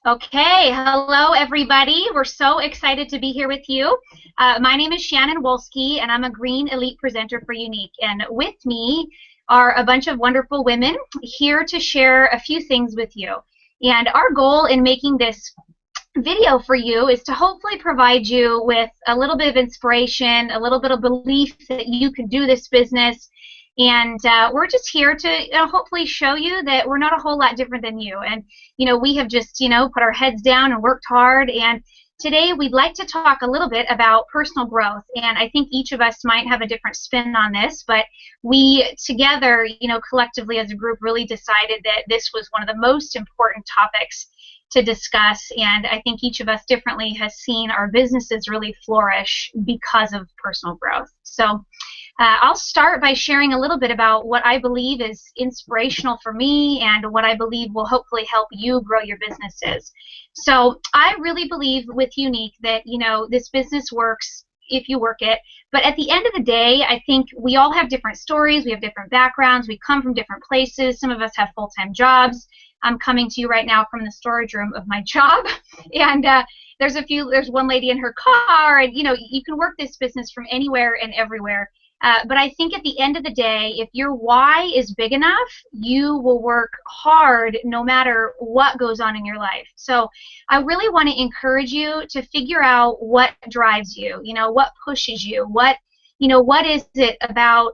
Okay, hello everybody. We're so excited to be here with you. My name is Shannon Wolsky, and I'm a Green Elite presenter for Younique. And with me are a bunch of wonderful women here to share a few things with you. And our goal in making this video for you is to hopefully provide you with a little bit of inspiration, a little bit of belief that you can do this business. And we're just here to hopefully show you that we're not a whole lot different than you. And, we have just, put our heads down and worked hard. And today we'd like to talk a little bit about personal growth. And I think each of us might have a different spin on this, but we together, collectively as a group really decided that this was one of the most important topics to discuss. And I think each of us differently has seen our businesses really flourish because of personal growth. So I'll start by sharing a little bit about what I believe is inspirational for me and what I believe will hopefully help you grow your businesses. So I really believe with Younique that, this business works if you work it. But at the end of the day, I think we all have different stories. We have different backgrounds. We come from different places. Some of us have full-time jobs. I'm coming to you right now from the storage room of my job. And there's one lady in her car. And, you can work this business from anywhere and everywhere. But I think at the end of the day, if your why is big enough, you will work hard no matter what goes on in your life. So I really want to encourage you to figure out what drives you, what pushes you, what is it about,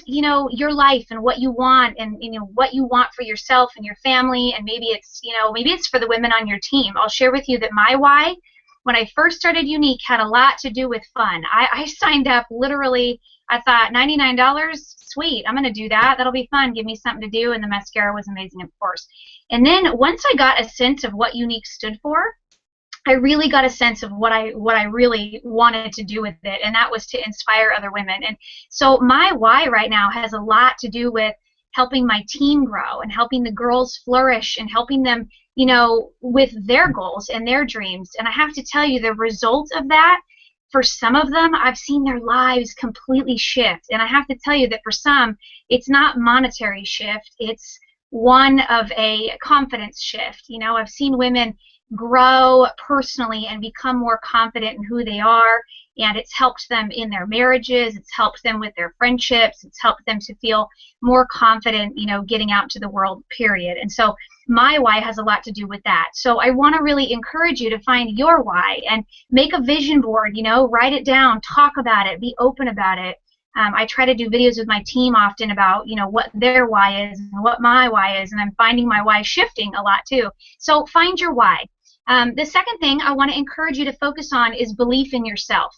your life and what you want and, what you want for yourself and your family, and maybe it's for the women on your team. I'll share with you that my why, when I first started Younique, had a lot to do with fun. I signed up literally, I thought $99, sweet, I'm going to do that. That'll be fun. Give me something to do. And the mascara was amazing, of course. And then once I got a sense of what Younique stood for, I really got a sense of what I really wanted to do with it, and that was to inspire other women. And so my why right now has a lot to do with helping my team grow and helping the girls flourish and helping them, with their goals and their dreams. And I have to tell you, the result of that, for some of them, I've seen their lives completely shift. And I have to tell you that for some, it's not monetary shift, it's one of a confidence shift. I've seen women grow personally and become more confident in who they are, and it's helped them in their marriages, it's helped them with their friendships, it's helped them to feel more confident, getting out to the world, period. And so my why has a lot to do with that. So I want to really encourage you to find your why and make a vision board, write it down, talk about it, be open about it. I try to do videos with my team often about, what their why is and what my why is, and I'm finding my why shifting a lot too. So find your why. The second thing I want to encourage you to focus on is belief in yourself.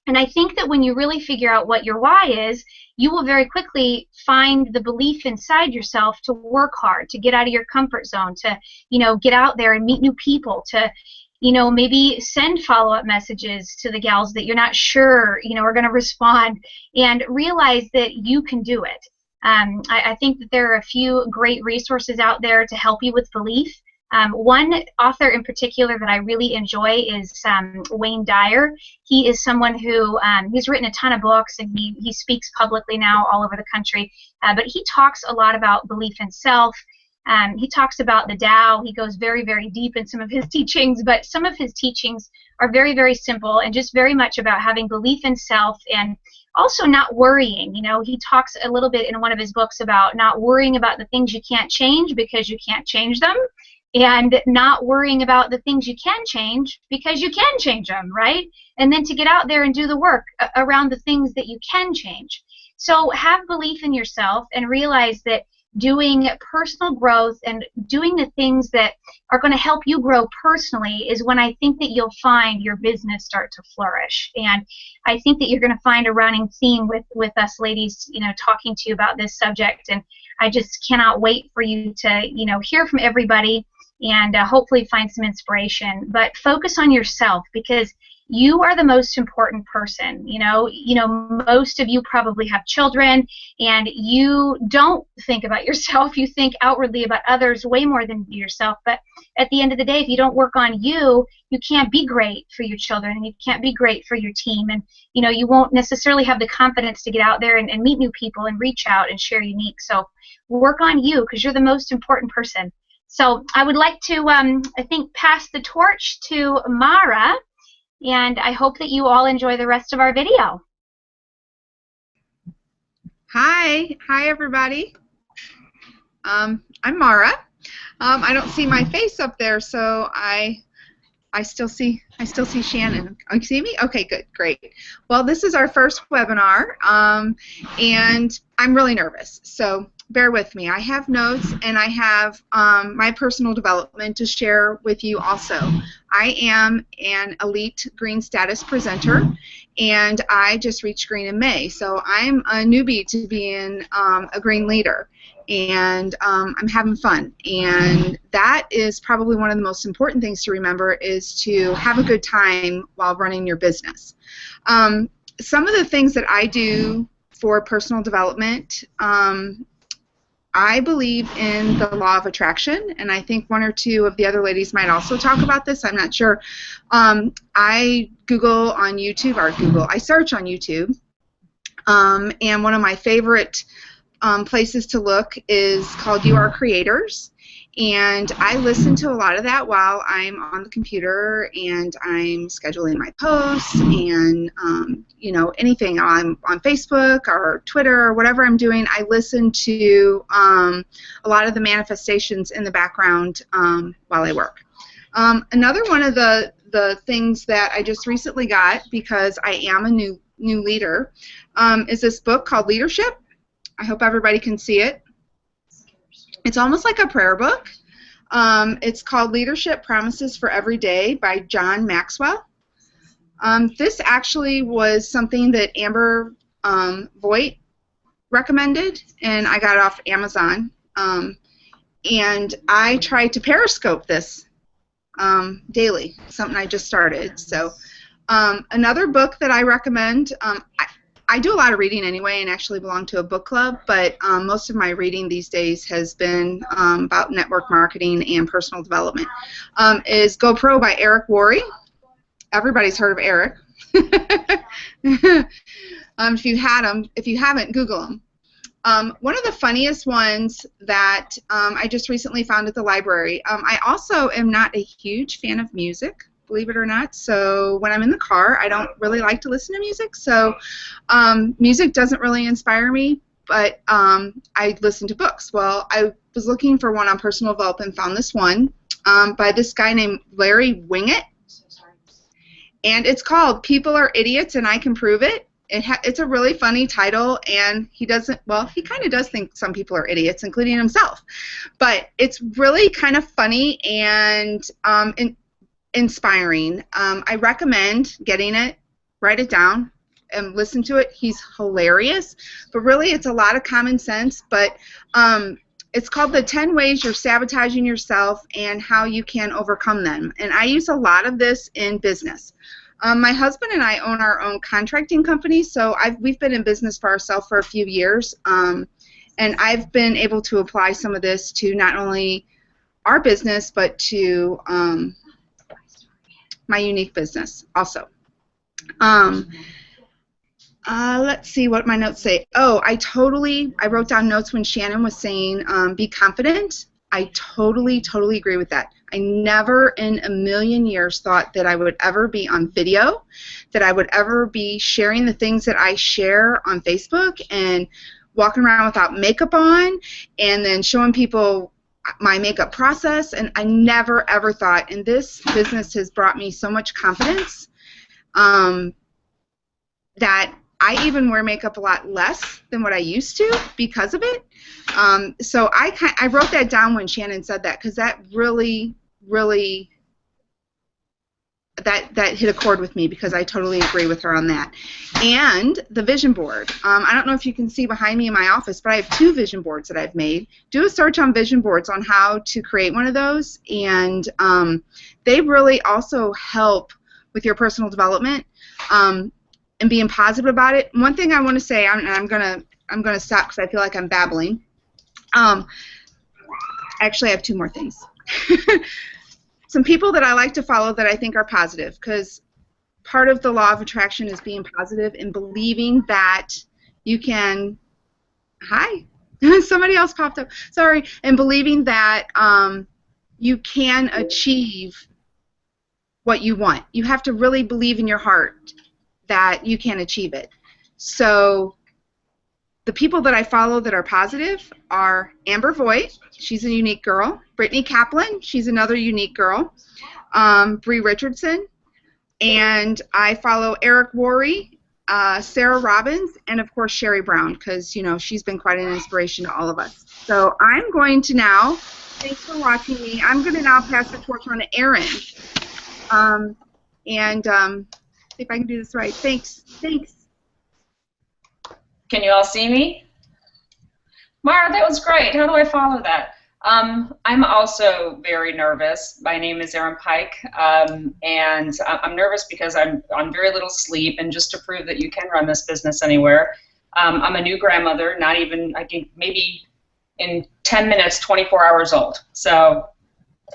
And I think that when you really figure out what your why is, you will very quickly find the belief inside yourself to work hard, to get out of your comfort zone, to, get out there and meet new people, to, maybe send follow-up messages to the gals that you're not sure, are going to respond, and realize that you can do it. I think that there are a few great resources out there to help you with belief. One author in particular that I really enjoy is Wayne Dyer. He is someone who he's written a ton of books, and he speaks publicly now all over the country. But he talks a lot about belief in self. He talks about the Tao. He goes very, very deep in some of his teachings, but some of his teachings are very, very simple and just very much about having belief in self and also not worrying. He talks a little bit in one of his books about not worrying about the things you can't change because you can't change them, and not worrying about the things you can change because you can change them, right? And then to get out there and do the work around the things that you can change. So have belief in yourself and realize that doing personal growth and doing the things that are going to help you grow personally is when I think that you'll find your business start to flourish. And I think that you're going to find a running theme with us ladies, talking to you about this subject. And I just cannot wait for you to, hear from everybody and hopefully find some inspiration. But focus on yourself, because you are the most important person. Most of you probably have children, and you don't think about yourself. You think outwardly about others way more than yourself. But at the end of the day, if you don't work on you, you can't be great for your children, and you can't be great for your team. And you won't necessarily have the confidence to get out there and meet new people and reach out and share Younique. So work on you, because you're the most important person. So I would like to, I think, pass the torch to Mara, and I hope that you all enjoy the rest of our video. Hi everybody. I'm Mara. I don't see my face up there, so I still see Shannon. Oh, you see me? Okay, good, great. Well, this is our first webinar, and I'm really nervous, so bear with me. I have notes, and I have my personal development to share with you also. I am an elite green status presenter, and I just reached green in May, so I'm a newbie to being a green leader. And I'm having fun, and that is probably one of the most important things to remember, is to have a good time while running your business. Some of the things that I do for personal development, I believe in the law of attraction, and I think one or two of the other ladies might also talk about this. I'm not sure. I Google on YouTube, I search on YouTube, and one of my favorite places to look is called You Are Creators, and I listen to a lot of that while I'm on the computer and I'm scheduling my posts and you know, anything on Facebook or Twitter or whatever I'm doing. I listen to a lot of the manifestations in the background while I work. Another one of the things that I just recently got, because I am a new leader, is this book called Leadership. I hope everybody can see it. It's almost like a prayer book. It's called Leadership Promises for Every Day by John Maxwell. This actually was something that Amber Voigt recommended, and I got it off Amazon. And I try to Periscope this daily, something I just started. So another book that I recommend, I do a lot of reading anyway and actually belong to a book club, but most of my reading these days has been about network marketing and personal development, is GoPro by Eric Worre. Everybody's heard of Eric. If you haven't, Google him. One of the funniest ones that I just recently found at the library, I also am not a huge fan of music, believe it or not. So when I'm in the car, I don't really like to listen to music. So music doesn't really inspire me, but I listen to books. Well, I was looking for one on personal development and found this one by this guy named Larry Winget. And it's called People Are Idiots and I Can Prove It. It's a really funny title, and he kind of does think some people are idiots, including himself. But it's really kind of funny and inspiring. I recommend getting it, write it down, and listen to it. He's hilarious, but really it's a lot of common sense. But it's called The 10 Ways You're Sabotaging Yourself and How You Can Overcome Them. And I use a lot of this in business. My husband and I own our own contracting company, so we've been in business for ourselves for a few years, and I've been able to apply some of this to not only our business, but to my Younique business also. Let's see what my notes say. Oh, I wrote down notes when Shannon was saying be confident. I totally agree with that. I never in a million years thought that I would ever be on video, that I would ever be sharing the things that I share on Facebook and walking around without makeup on and then showing people my makeup process. And I never ever thought, and this business has brought me so much confidence that I even wear makeup a lot less than what I used to because of it. So I wrote that down when Shannon said that, because that really that hit a chord with me, because I totally agree with her on that. And the vision board. I don't know if you can see behind me in my office, but I have 2 vision boards that I've made. Do a search on vision boards on how to create one of those, and they really also help with your personal development. And being positive about it. One thing I want to say, and I'm gonna stop because I feel like I'm babbling. Actually, I have 2 more things. Some people that I like to follow that I think are positive, because part of the law of attraction is being positive and believing that you can. Hi, somebody else popped up. Sorry, and believing that you can achieve what you want. You have to really believe in your heart that you can achieve it. So the people that I follow that are positive are Amber Voigt, she's a unique girl. Brittany Kaplan, she's another unique girl. Bree Richardson, and I follow Eric Worre, Sarah Robbins, and of course Sherry Brown, because she's been quite an inspiration to all of us. So I'm going to now, thanks for watching me, I'm going to now pass the torch on to Erin. See if I can do this right. Thanks. Can you all see me? Mara, that was great. How do I follow that? I'm also very nervous. My name is Erin Pike, and I'm nervous because I'm on very little sleep, and just to prove that you can run this business anywhere. I'm a new grandmother, not even, I think maybe in 10 minutes, 24 hours old. So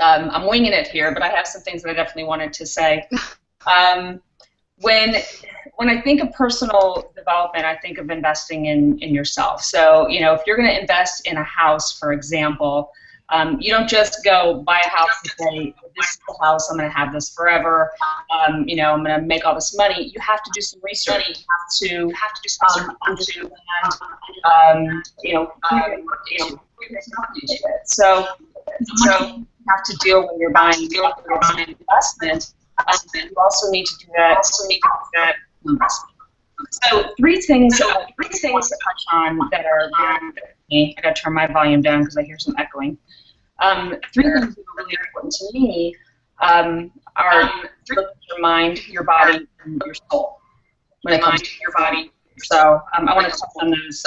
I'm winging it here, but I have some things that I definitely wanted to say. When I think of personal development, I think of investing in yourself. So, if you're going to invest in a house, for example, you don't just go buy a house and say, this is the house, I'm going to have this forever, I'm going to make all this money. You have to do some research. You have to do some understand, So you have to deal when you're buying an investment. You also need to do that. So three things to touch on that are very important to me. I got to turn my volume down because I hear some echoing. Three things that are really important to me are your mind, your body, and your soul. When it comes to your body, so I want to touch on those.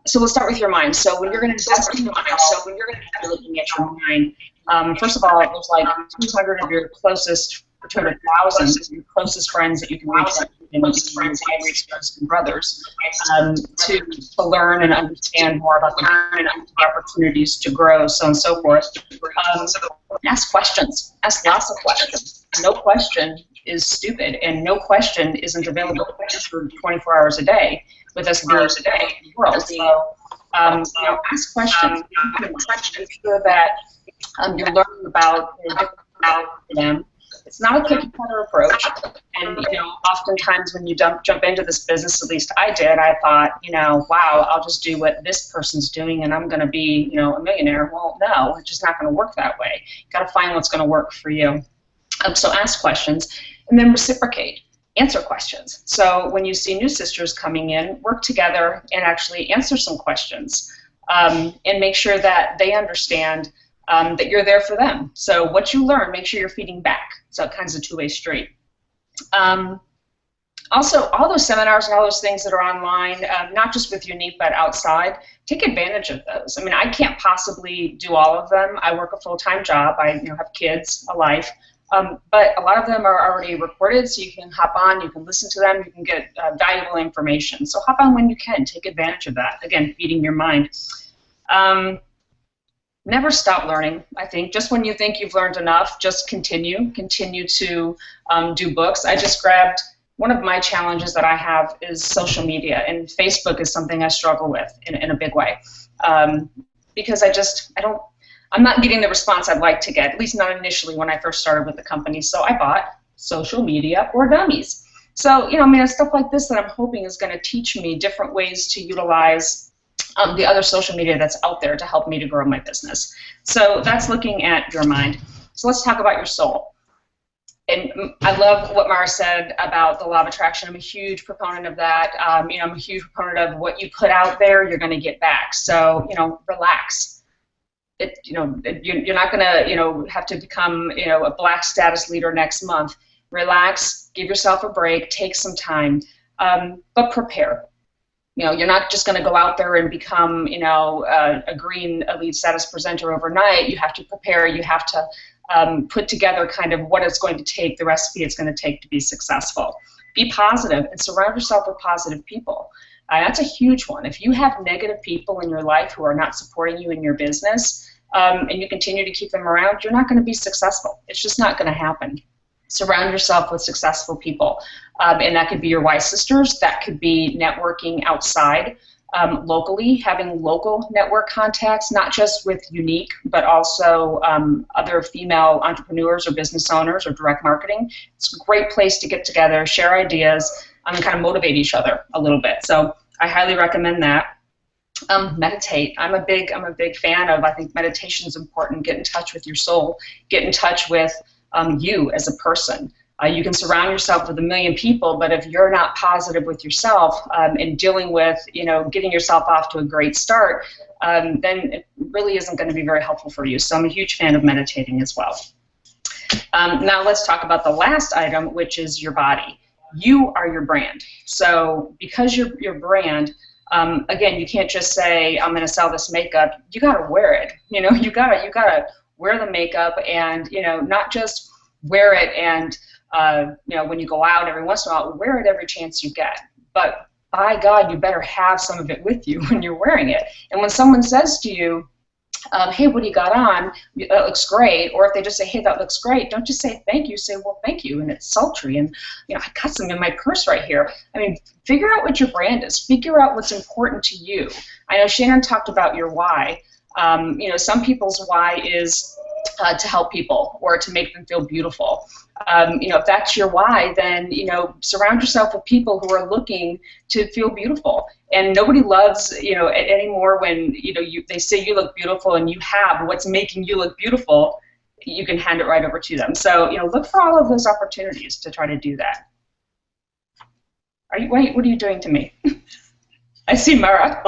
So we'll start with your mind. So when you're going to invest in yourself, you're looking at your mind. First of all, there's like 200 of your closest, 200,000 of your closest friends that you can reach out to, and brothers, to learn and understand more about the opportunities to grow, so on and so forth. Ask questions. Ask lots of questions. No question is stupid, and no question isn't available for 24 hours a day with us being in the world. So, ask questions. Make sure that you're learning about them. It's not a cookie-cutter approach, and oftentimes when you jump into this business, at least I did, I thought, wow, I'll just do what this person's doing, and I'm going to be, a millionaire. Well, no, it's just not going to work that way. You got to find what's going to work for you. So ask questions, and then reciprocate. Answer questions. So when you see new sisters coming in, work together and actually answer some questions, and make sure that they understand that you're there for them. So what you learn, make sure you're feeding back. So it kind of a two-way street. Also, all those seminars and all those things that are online, not just with Younique, but outside, take advantage of those. I mean, I can't possibly do all of them. I work a full-time job. I have kids, a life. But a lot of them are already recorded, so you can hop on, you can listen to them, you can get valuable information. So hop on when you can. Take advantage of that. Again, feeding your mind. Never stop learning, I think. Just when you think you've learned enough, just continue. Continue to do books. I just grabbed one of my challenges that I have is social media, and Facebook is something I struggle with in a big way. Because I'm not getting the response I'd like to get, at least not initially when I first started with the company. So I bought Social Media for Dummies. So, it's stuff like this that I'm hoping is going to teach me different ways to utilize the other social media that's out there to help me to grow my business. So that's looking at your mind. So let's talk about your soul. And I love what Mara said about the law of attraction. I'm a huge proponent of that. I'm a huge proponent of what you put out there, you're going to get back. So, relax. You're not going to, have to become, a black status leader next month. Relax, give yourself a break, take some time, but prepare. You're not just going to go out there and become, a green elite status presenter overnight. You have to prepare. You have to put together kind of what it's going to take, the recipe it's going to take to be successful. Be positive and surround yourself with positive people. That's a huge one. If you have negative people in your life who are not supporting you in your business, and you continue to keep them around, you're not going to be successful. It's just not going to happen. Surround yourself with successful people. And that could be your wise sisters. That could be networking outside. locally, having local network contacts, not just with Younique, but also other female entrepreneurs or business owners or direct marketing. It's a great place to get together, share ideas, and kind of motivate each other a little bit. So I highly recommend that. Meditate. I'm a big fan of. I think meditation is important. Get in touch with your soul. Get in touch with you as a person. You can surround yourself with a million people, but if you're not positive with yourself and dealing with, getting yourself off to a great start, then it really isn't going to be very helpful for you. So I'm a huge fan of meditating as well. Now let's talk about the last item, which is your body. You are your brand. So because you're your brand, again, you can't just say, I'm going to sell this makeup. You got to wear it. You got to wear the makeup and, not just wear it and, when you go out every once in a while, wear it every chance you get. But by God, you better have some of it with you when you're wearing it. And when someone says to you, hey, what do you got on? That looks great. Or if they just say, hey, that looks great, don't just say thank you. Say, well, thank you. And it's sultry. And, I got some in my purse right here. I mean, figure out what your brand is. Figure out what's important to you. I know Shannon talked about your why. Some people's why is to help people or to make them feel beautiful. If that's your why, then, surround yourself with people who are looking to feel beautiful. And nobody loves, anymore when, they say you look beautiful and you have what's making you look beautiful, you can hand it right over to them. So, look for all of those opportunities to try to do that. Wait, what are you doing to me? I see Mara.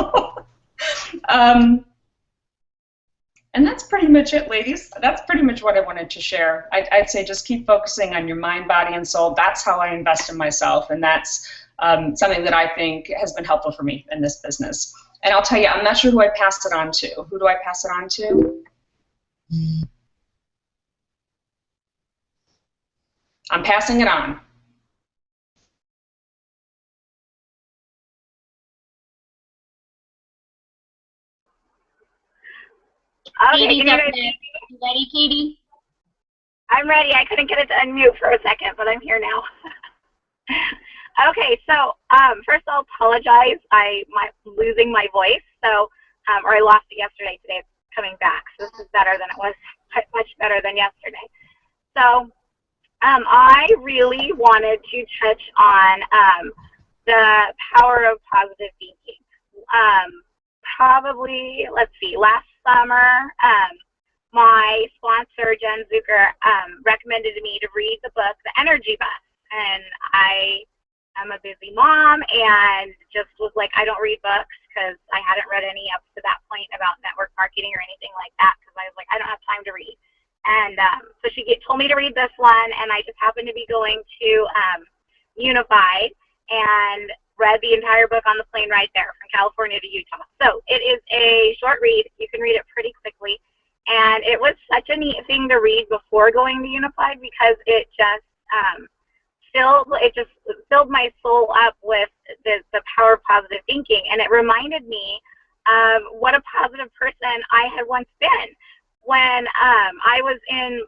And that's pretty much it, ladies. That's pretty much what I wanted to share. I'd say just keep focusing on your mind, body, and soul. That's how I invest in myself, and that's something that I think has been helpful for me in this business. And I'll tell you, I'm not sure who I pass it on to. Who do I pass it on to? I'm passing it on. Okay, Katie's up there. You ready, Katie? I'm ready. I couldn't get it to unmute for a second, but I'm here now. Okay, so first I'll apologize. I'm losing my voice, so or I lost it yesterday. Today it's coming back, so this is better than it was, much better than yesterday. So I really wanted to touch on the power of positive thinking. Probably, let's see, last summer, my sponsor, Jen Zucker, recommended me to read the book, The Energy Bus. And I am a busy mom and just was like, I don't read books because I hadn't read any up to that point about network marketing or anything like that because I was like, I don't have time to read. And so she told me to read this one, and I just happened to be going to Unified and read the entire book on the plane right there from California to Utah. So it is a short read. You can read it pretty quickly. And it was such a neat thing to read before going to Unified because it just filled my soul up with the power of positive thinking. And it reminded me of what a positive person I had once been. When I was in,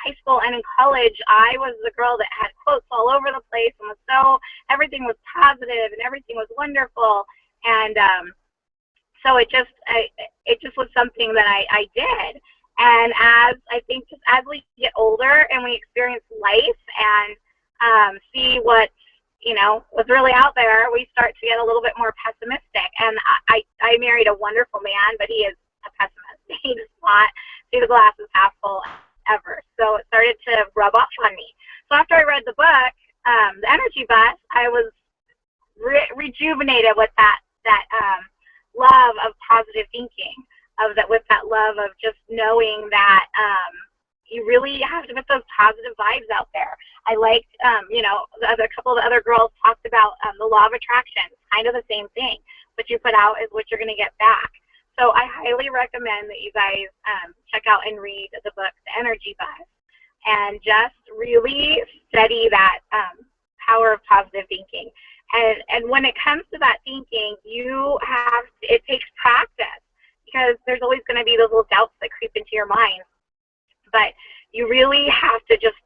high school and in college, I was the girl that had quotes all over the place and everything was positive and everything was wonderful. And so it just was something that I did. And I think as we get older and we experience life and see what's really out there, we start to get a little bit more pessimistic. And I married a wonderful man, but he is a pessimist. He does not see the glass as half full ever. So it started to rub off on me. So after I read the book, The Energy Bus, I was rejuvenated with that love of positive thinking, with that love of just knowing that you really have to put those positive vibes out there. I liked, a couple of the other girls talked about the law of attraction, kind of the same thing. What you put out is what you're going to get back. So I highly recommend that you guys check out and read the book, The Energy Bus, and just really study that power of positive thinking. And when it comes to that thinking, it takes practice because there's always going to be those little doubts that creep into your mind. But you really have to just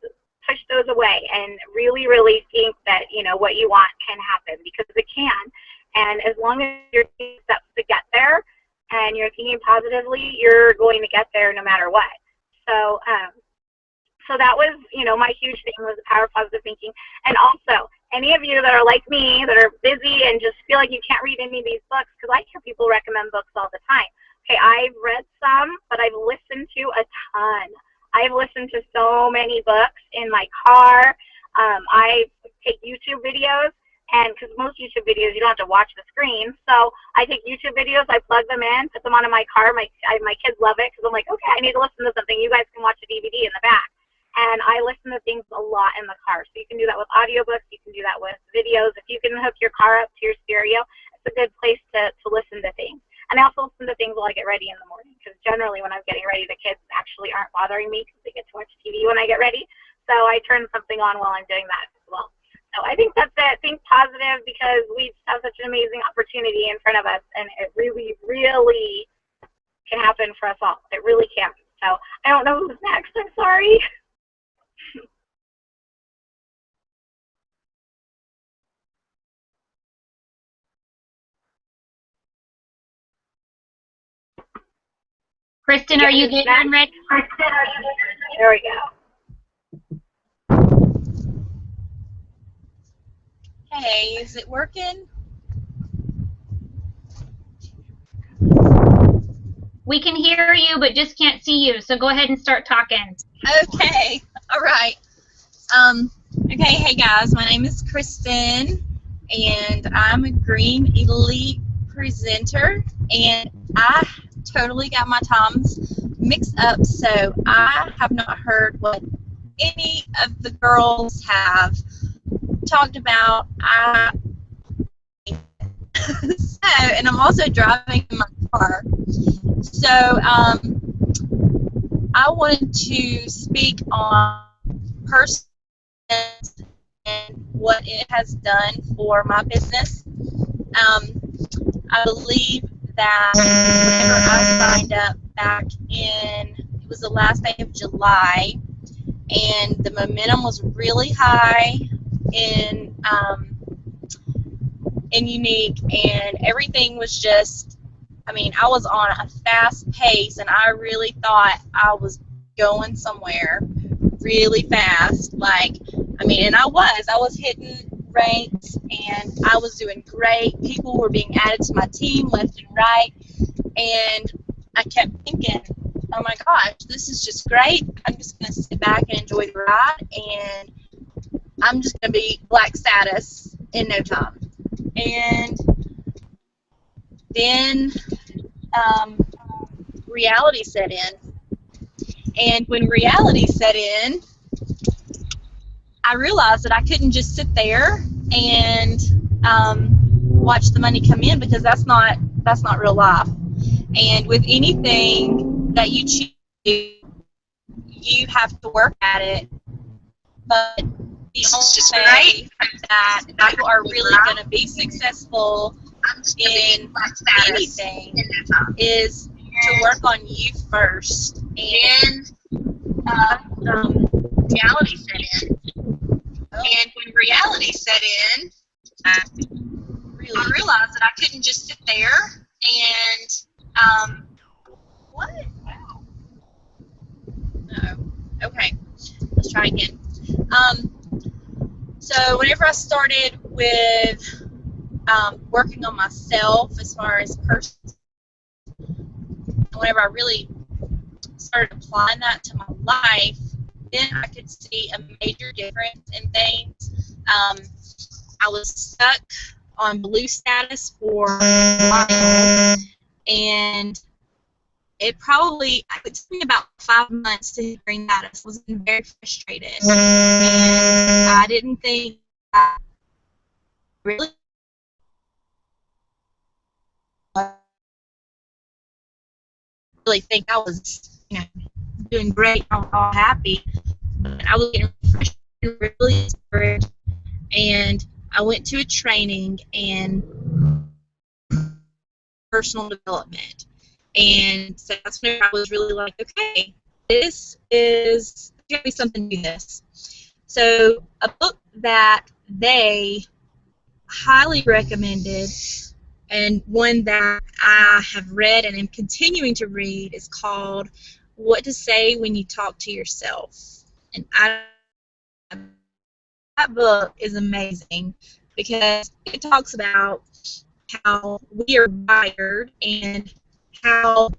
push those away and really, really think that, what you want can happen because it can. And as long as you're taking steps to get there and you're thinking positively, you're going to get there no matter what. So, so that was, you know, my huge thing was the power of positive thinking. And also, any of you that are like me, that are busy and just feel like you can't read any of these books, because I hear people recommend books all the time. Okay, I've read some, but I've listened to a ton. I've listened to so many books in my car. I take YouTube videos, and because most YouTube videos you don't have to watch the screen, so I take YouTube videos, I plug them in, put them onto my car. My kids love it because I'm like, okay, I need to listen to something. You guys can watch a DVD in the back. And I listen to things a lot in the car. So you can do that with audiobooks. You can do that with videos. If you can hook your car up to your stereo, it's a good place to listen to things. And I also listen to things while I get ready in the morning, because generally when I'm getting ready, the kids actually aren't bothering me because they get to watch TV when I get ready. So I turn something on while I'm doing that as well. So I think that's it. Think positive, because we just have such an amazing opportunity in front of us, and it really, really can happen for us all. It really can. So I don't know who's next. I'm sorry. Kristin, are you there and ready? There we go. Hey, is it working? We can hear you, but just can't see you. So go ahead and start talking. Okay, all right. Okay, hey guys, my name is Kristin, and I'm a Green Elite presenter, and I totally got my times mixed up, so I have not heard what any of the girls have talked about. And I'm also driving in my car. So I wanted to speak on personal and what it has done for my business. I believe that whenever I signed up back in, it was the last day of July, and the momentum was really high in Younique, and everything was just, I mean, I was on a fast pace, and I really thought I was going somewhere really fast. Like, I mean, and I was hitting ranks, and I was doing great. People were being added to my team left and right, and I kept thinking, oh my gosh, this is just great. I'm just going to sit back and enjoy the ride, and I'm just going to be black status in no time. And then reality set in. And when reality set in, I realized that I couldn't just sit there and watch the money come in, because that's not real life. And with anything that you choose, you have to work at it. But the only way that you are really going to be successful in anything is to work on you first. And reality set in. And when reality set in, I realized that I couldn't just sit there and what? Wow. No. Okay. Let's try again. So whenever I started with working on myself as far as personal, whenever I really started applying that to my life, then I could see a major difference in things. I was stuck on blue status for a while, and it took me about 5 months to bring that. I was very frustrated, and I didn't think that really think I was, doing great. I was all happy, but I was getting frustrated, really discouraged, and I went to a training in personal development. And so that's when I was really like, okay, this is going to be something to do this. So a book that they highly recommended, and one that I have read and am continuing to read is called What to Say When You Talk to Yourself. And that book is amazing because it talks about how we are wired and how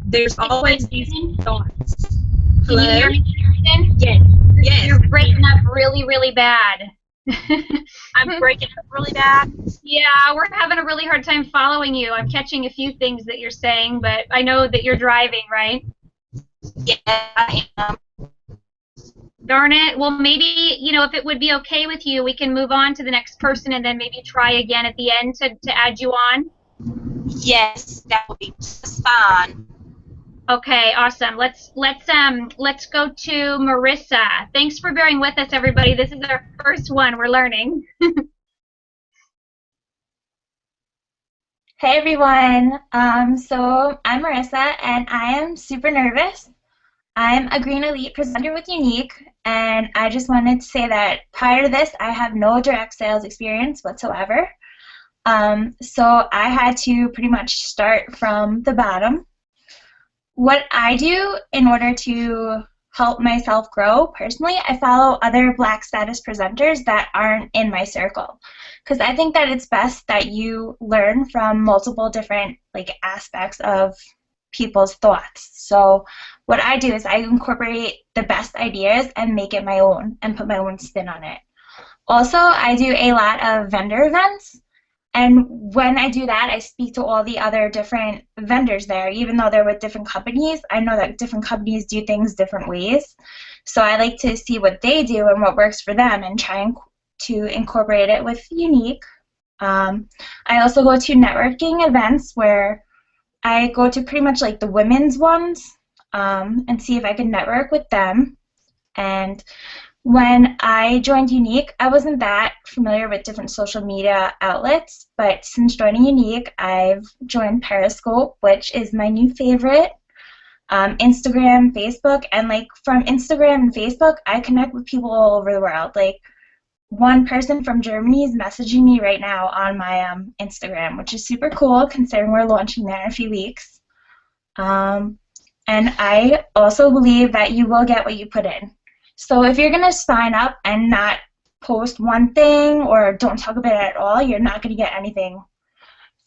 there's always these thoughts. Can you hear me, Kristen? Yes. Yes. You're breaking up really, really bad. I'm breaking up really bad. Yeah, we're having a really hard time following you. I'm catching a few things that you're saying, but I know that you're driving, right? Yeah, I am. Darn it. Well, maybe, if it would be okay with you, we can move on to the next person and then maybe try again at the end to add you on. Yes, that would be just fine. Okay, awesome. Let's go to Marissa. Thanks for bearing with us, everybody. This is our first one. We're learning. Hey everyone, so I'm Marissa and I am super nervous. I'm a Green Elite presenter with Younique, and I just wanted to say that prior to this I have no direct sales experience whatsoever. So I had to pretty much start from the bottom. What I do in order to help myself grow personally, I follow other Black status presenters that aren't in my circle, because I think that it's best that you learn from multiple different aspects of people's thoughts. So what I do is I incorporate the best ideas and make it my own and put my own spin on it. Also, I do a lot of vendor events, and when I do that, I speak to all the other different vendors there. Even though they're with different companies, I know that different companies do things different ways. So I like to see what they do and what works for them and try to incorporate it with Younique. I also go to networking events where I go to pretty much the women's ones and see if I can network with them. And when I joined Younique, I wasn't that familiar with different social media outlets, but since joining Younique, I've joined Periscope, which is my new favorite, Instagram, Facebook, and from Instagram and Facebook, I connect with people all over the world. One person from Germany is messaging me right now on my Instagram, which is super cool considering we're launching there in a few weeks. And I also believe that you will get what you put in. So if you're going to sign up and not post one thing or don't talk about it at all, you're not going to get anything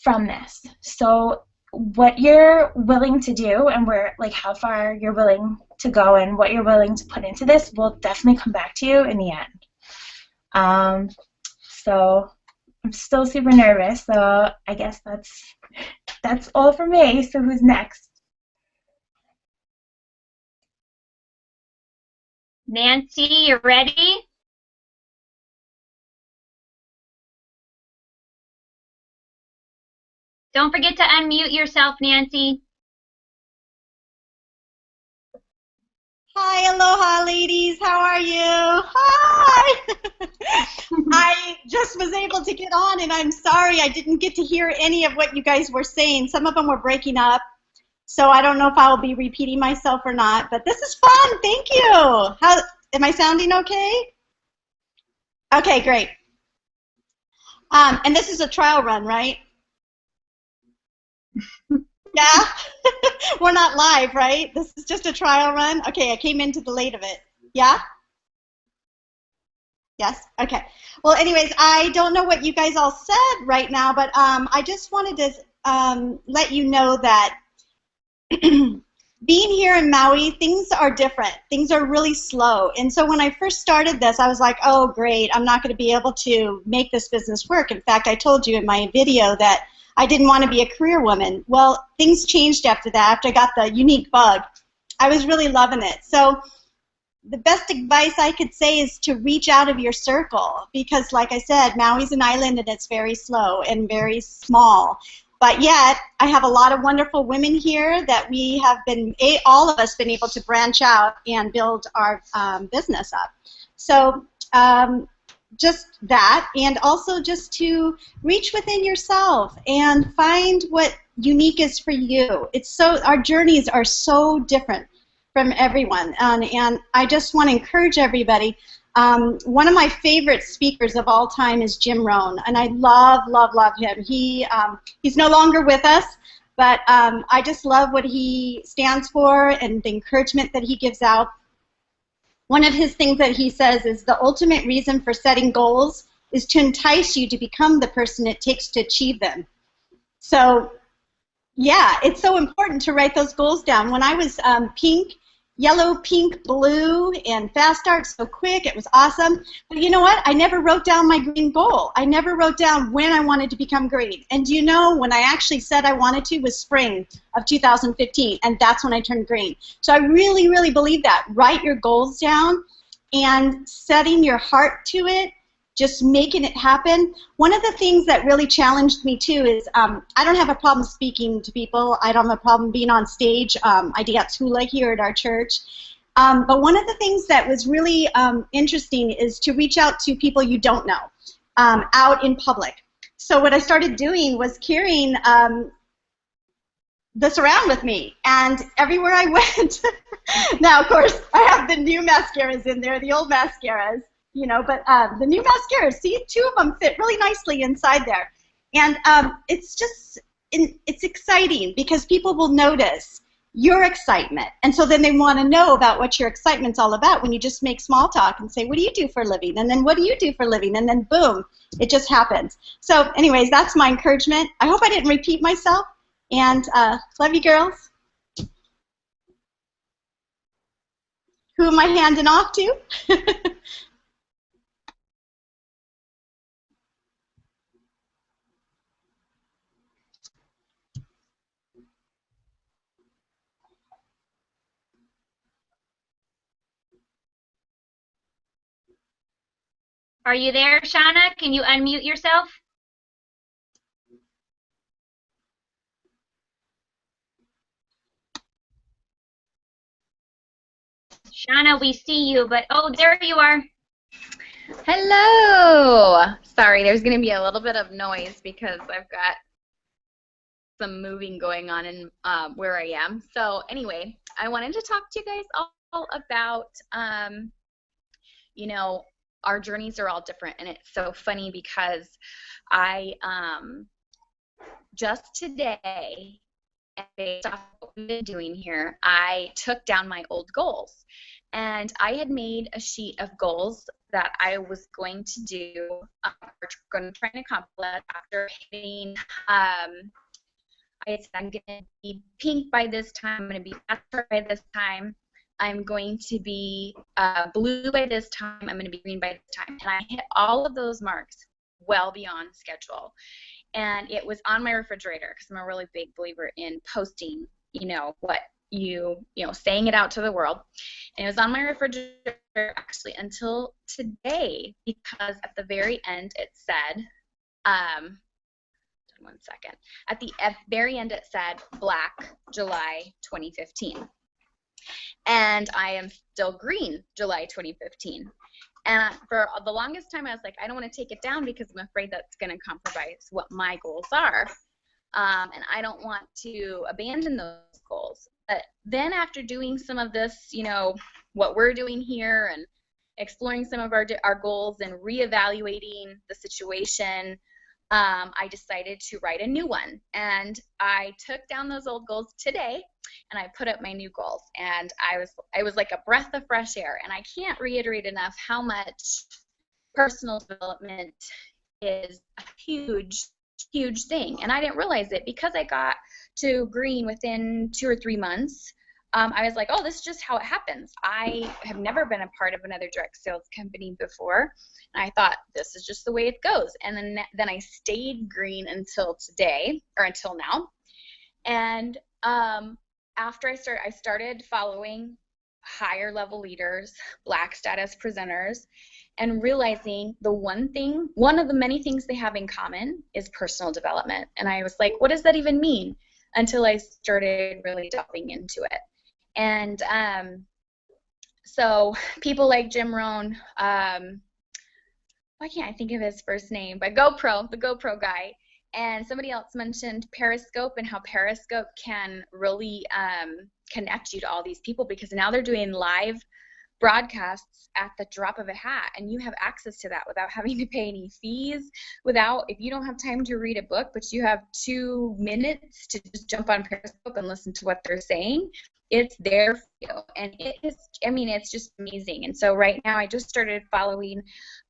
from this. So what you're willing to do and how far you're willing to go and what you're willing to put into this will definitely come back to you in the end. So I'm still super nervous, so I guess that's all for me. So who's next? Nancy, you ready? Don't forget to unmute yourself, Nancy. Hi, aloha, ladies. How are you? Hi. I just was able to get on, and I'm sorry I didn't get to hear any of what you guys were saying. Some of them were breaking up, so I don't know if I will be repeating myself or not, but this is fun. Thank you. Am I sounding okay? Okay, great. And this is a trial run, right? Yeah? We're not live, right? This is just a trial run? Okay, I came into the late of it. Yeah? Yes? Okay. Well, anyways, I don't know what you guys all said right now, but I just wanted to let you know that being here in Maui, things are different. Things are really slow. And so when I first started this, I was like, oh, great, I'm not going to be able to make this business work. In fact, I told you in my video that I didn't want to be a career woman. Well, things changed after that, after I got the Younique bug. I was really loving it. So the best advice I could say is to reach out of your circle because, like I said, Maui's an island and it's very slow and very small. But yet, I have a lot of wonderful women here that we have been, all of us, been able to branch out and build our business up. So just that, and also just to reach within yourself and find what Younique is for you. It's so, our journeys are so different from everyone, and I just want to encourage everybody. One of my favorite speakers of all time is Jim Rohn, and I love, love, love him. He's no longer with us, but I just love what he stands for and the encouragement that he gives out. One of his things that he says is the ultimate reason for setting goals is to entice you to become the person it takes to achieve them. So, yeah, it's so important to write those goals down. When I was yellow, pink, blue, and fast start so quick, it was awesome. But you know what? I never wrote down my green goal. I never wrote down when I wanted to become green. And do you know, when I actually said I wanted to was spring of 2015, and that's when I turned green. So I really, really believe that. Write your goals down and setting your heart to it, just making it happen. One of the things that really challenged me too is I don't have a problem speaking to people. I don't have a problem being on stage. I dance hula here at our church. But one of the things that was really interesting is to reach out to people you don't know out in public. So what I started doing was carrying this around with me, and everywhere I went. Now, of course, I have the new mascaras in there, the old mascaras. You know, but the new mascaras, see, 2 of them fit really nicely inside there. And it's just, it's exciting because people will notice your excitement. And so then they want to know about what your excitement's all about when you just make small talk and say, what do you do for a living? And then what do you do for a living? And then boom, it just happens. So anyways, that's my encouragement. I hope I didn't repeat myself. And love you, girls. Who am I handing off to? Are you there, Shauna? Can you unmute yourself? Shauna, we see you, but oh, there you are. Hello. Sorry, there's going to be a little bit of noise because I've got some moving going on in where I am. So anyway, I wanted to talk to you guys all about, you know, our journeys are all different, and it's so funny because I just today, based off what we've been doing here, I took down my old goals, and I had made a sheet of goals that I was going to do, going to try and accomplish after hitting. I said I'm going to be pink by this time. I'm going to be faster by this time. I'm going to be blue by this time. I'm going to be green by this time. And I hit all of those marks well beyond schedule. And it was on my refrigerator because I'm a really big believer in posting, you know, what you know, saying it out to the world. And it was on my refrigerator actually until today because at the very end it said, one second. At the very end it said Black July 2015. And I am still green July 2015. And for the longest time, I was like, I don't want to take it down because I'm afraid that's going to compromise what my goals are. And I don't want to abandon those goals. But then after doing some of this, you know, what we're doing here and exploring some of our goals and reevaluating the situation, I decided to write a new one. And I took down those old goals today and I put up my new goals, and I was like a breath of fresh air. And I can't reiterate enough how much personal development is a huge, huge thing. And I didn't realize it because I got to green within 2 or 3 months. I was like, oh, this is just how it happens. I have never been a part of another direct sales company before. And I thought, this is just the way it goes. And then I stayed green until today, or until now. And after I started following higher level leaders, Black status presenters, and realizing one of the many things they have in common is personal development. And I was like, what does that even mean? Until I started really delving into it. And so people like Jim Rohn, why can't I think of his first name? But the GoPro guy. And somebody else mentioned Periscope and how Periscope can really connect you to all these people because now they're doing live broadcasts at the drop of a hat, and you have access to that without having to pay any fees, if you don't have time to read a book, but you have 2 minutes to just jump on Periscope and listen to what they're saying, it's there for you. And it's just amazing. And so right now I just started following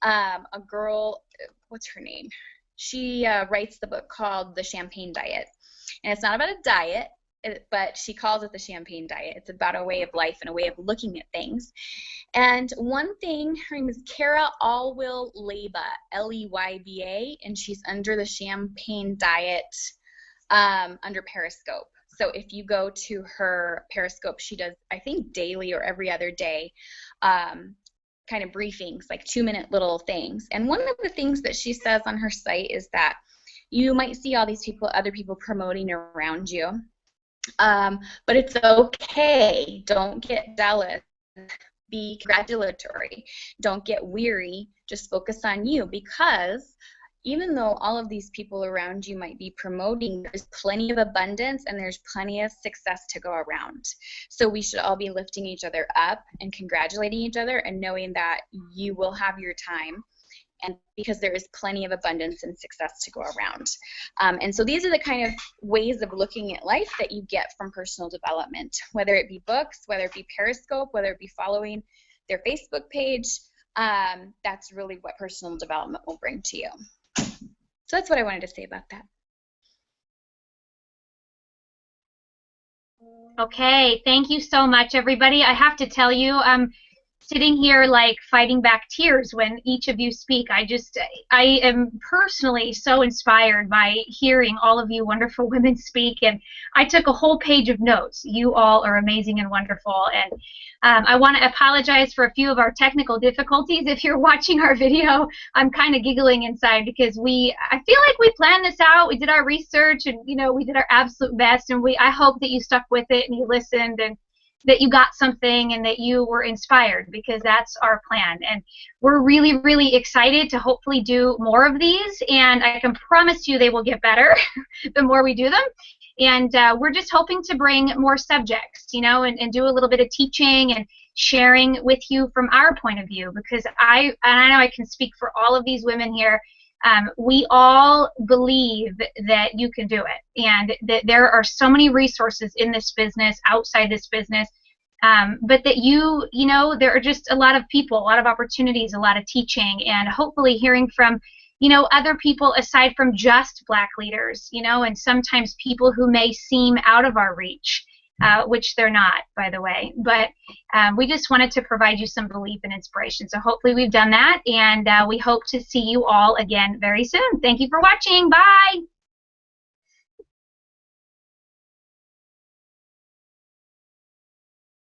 a girl, what's her name? She writes the book called The Champagne Diet. And it's not about a diet, but she calls it the champagne diet. It's about a way of life and a way of looking at things. And one thing, her name is Cara Alwill Leyba, Leyba, and she's under the champagne diet under Periscope. So if you go to her Periscope, she does, I think, daily or every other day kind of briefings, like 2-minute little things. And one of the things that she says on her site is that you might see all these other people promoting around you. But it's okay. Don't get jealous. Be congratulatory. Don't get weary. Just focus on you, because even though all of these people around you might be promoting, there's plenty of abundance and there's plenty of success to go around. So we should all be lifting each other up and congratulating each other and knowing that you will have your time, and because there is plenty of abundance and success to go around. And so these are the kind of ways of looking at life that you get from personal development, whether it be books, whether it be Periscope, whether it be following their Facebook page. That's really what personal development will bring to you. So that's what I wanted to say about that. Okay, thank you so much, everybody. I have to tell you, I'm sitting here like fighting back tears when each of you speak. I am personally so inspired by hearing all of you wonderful women speak, and I took a whole page of notes. You all are amazing and wonderful, and I want to apologize for a few of our technical difficulties. If you're watching our video, I'm kind of giggling inside because I feel like we planned this out. We did our research, and we did our absolute best, and I hope that you stuck with it and you listened and that you got something and that you were inspired, because that's our plan. And we're really, really excited to hopefully do more of these, and I can promise you they will get better the more we do them. And we're just hoping to bring more subjects, and do a little bit of teaching and sharing with you from our point of view, because I know I can speak for all of these women here. We all believe that you can do it, and that there are so many resources in this business, outside this business, but that there are just a lot of people, a lot of opportunities, a lot of teaching, and hopefully hearing from other people aside from just Black leaders, and sometimes people who may seem out of our reach, which they're not, by the way. But we just wanted to provide you some belief and inspiration. So hopefully we've done that, and we hope to see you all again very soon. Thank you for watching. Bye.